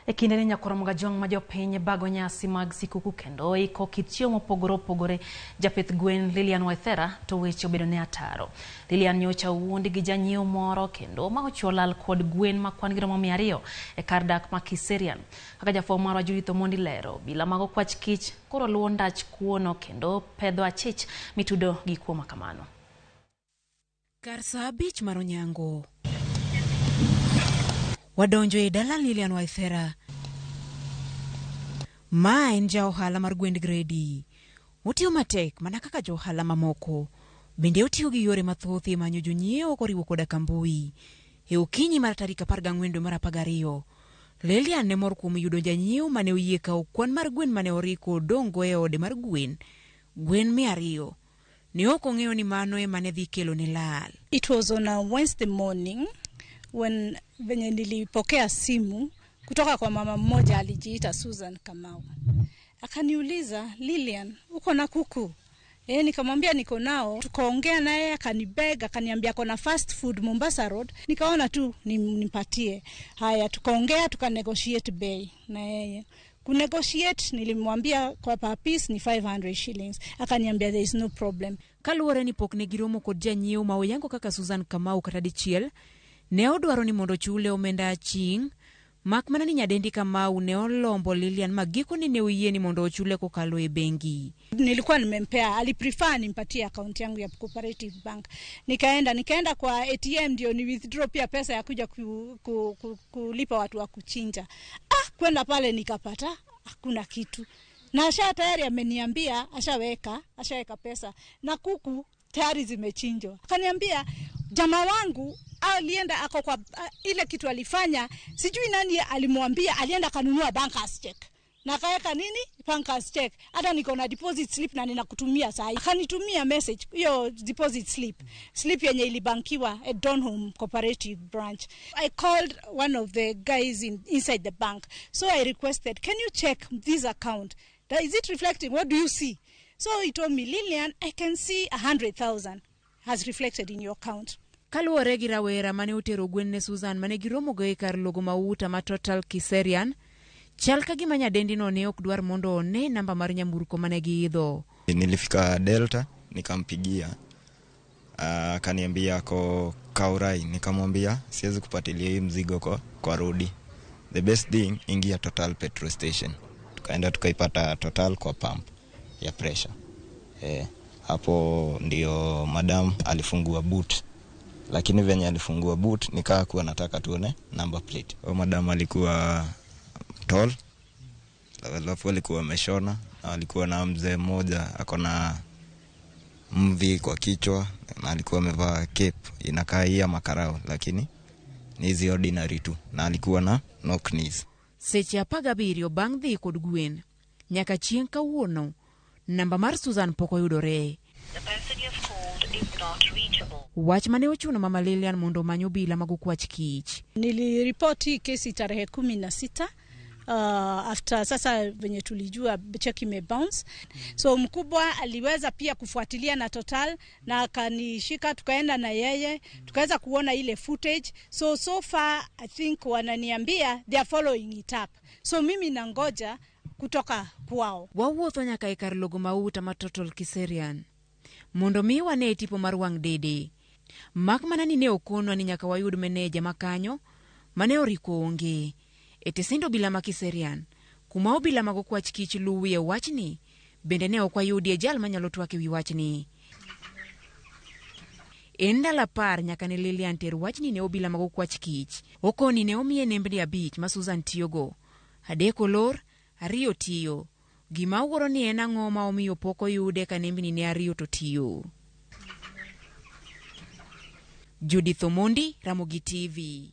E kinde ni nyakoromoga jong ma jopiny bago nyasi mag sikuku kendo iko kit chiemo opogore japith gwen Lilian Waithera to weche obedo ne ataro. Lilian nyocha wuondi gi janyiewo moro kendo ma olal kod gwen ma kwan giromo 200 e kar dak ma Kiserian. Kaka jafwambo marwa Judith Omondi lero, bila mago kwach kich koro luwo ndach kuono kendo pedho achich mitudo gi kuo makamano. Kar saa 5 mar onyango wadonjo e dala Lilian Waithera. Ma en ja-ohala mar gwend gredi. Otiyo matek mana kaka jo-ohala mamoko. Bende otiyo gi yore mathoth e manyo jonyiewo koriwo koda kambui. E okinyi mar tarik 14 dwe mar 12, Lilian ne mor kuom yudo janyiewo mane oyie kawo kwan mar gwen mane oriko dongo e ode mar gwen 200. Ne ok ong'eyo ni mano ema ne dhi kelo ne lal. It was on a Wednesday morning when venye nilipokea simu kutoka kwa mama mmoja alijiita Susan Kamau. Akaniuliza, Lilian, uko na kuku? Nikamwambia niko nao. Tukaongea naye, akanibeg, akaniambia kuna fast food Mombasa Road. Nikaona tu nimpatie. Haya, tukaongea, tukanegotiate bei na yeye. Kunegotiate nilimwambia kwa per piece ni 500 shillings. Akaniambia there is no problem. Kaluwore ni pok ne giromo kod janyiewo ma oyango kaka Susan Kamau kata dichiel, ne odwaro ni mondo chule omenda aching', mak mana ni nyadendi Kamau ne olombo Lilian magiko ni ne oyie ni mondo ochule kokalo e bengi. Nilikuwa nimempea, aliprefer nimpatie account yangu ya Cooperative Bank. Nikaenda kwa ATM ndio ni withdraw pia pesa ya kuja kulipa watu wa kuchinja. Kwenda pale nikapata hakuna kitu. Na tayari ameniambia ashaweka pesa na kuku tayari zimechinjwa. Akaniambia jamaa wangu alienda ako kwa ile kitu alifanya, sijui nani alimwambia, alienda kanunua bankers check. Na kaeka nini? Bankers check. Hata niko na deposit slip na ninakutumia saa hii. Akanitumia message hiyo deposit slip yenye ilibankiwa at Donholm Cooperative Branch. I called one of the guys inside the bank. So I requested, can you check this account? Is it reflecting? What do you see? So he told me, Lilian, I can see 100,000 has reflected in your account. Kaluwore gi rawera mane otero gwen ne Susan mane giromo go e kar logo mauta ma Total Kiserian, chal ka gima nyadendi no ne ok dwar mondo one namba mar nyamburko mane giidho. Nilifika Delta nikampigia, akaniambia ako Kaurai. Nikamwambia siwezi kupatilia hii mzigo kwa rodi. The best thing, ingia Total petrol station. Tukaenda tukaipata Total kwa pump ya pressure. Hapo ndio madam alifungua boot. Lakini venye alifungua boot nikaa kuwa nataka tuone number plate. Madam alikuwa tall, alafu alikuwa ameshona, na alikuwa na mzee mmoja akona mvi kwa kichwa, na alikuwa amevaa cape inakaa ya makarao, lakini ni hizi ordinary tu, na alikuwa na no knees. Seche 17 bang' dhi kod gwen, nyaka chieng' kawuono namba mar Susan pok oyudore. The person you've called is not reachable. Wach mane ochuno mama Lilian mondo manyo bila mago kwach kich. Niliripoti kesi tarehe 16 after sasa venye tulijua check imebounce. So mkubwa aliweza pia kufuatilia na Total na akanishika, tukaenda na yeye tukaweza kuona ile footage. So far I think wananiambia they are following it up. So mimi nangoja kutoka kwao. Wawuotho nyaka e kar logo mauta ma Total Kiserian mondo mi wane tipo mar wang' dede. Mak mana ni ne okonwa ni nyaka wayud meneja makanyo mane oriko onge. Etesindo bila ma Kiserian, kuma obila mago kwach kich luwie wachni, bende ne ok wayudie jal manyalo twake wi wachni. Endala par nyaka ne Lilian ter wachni ne obila mago kwach kich. Okoni ne omiye nembni 5 ma Susan tiyogo. 3 olor, 2 tiyo. Gima ugoro ni en ang'o ma omiyo pok oyude ka nembni ne 2 to tiyo. Judith Omondi, Ramogi TV.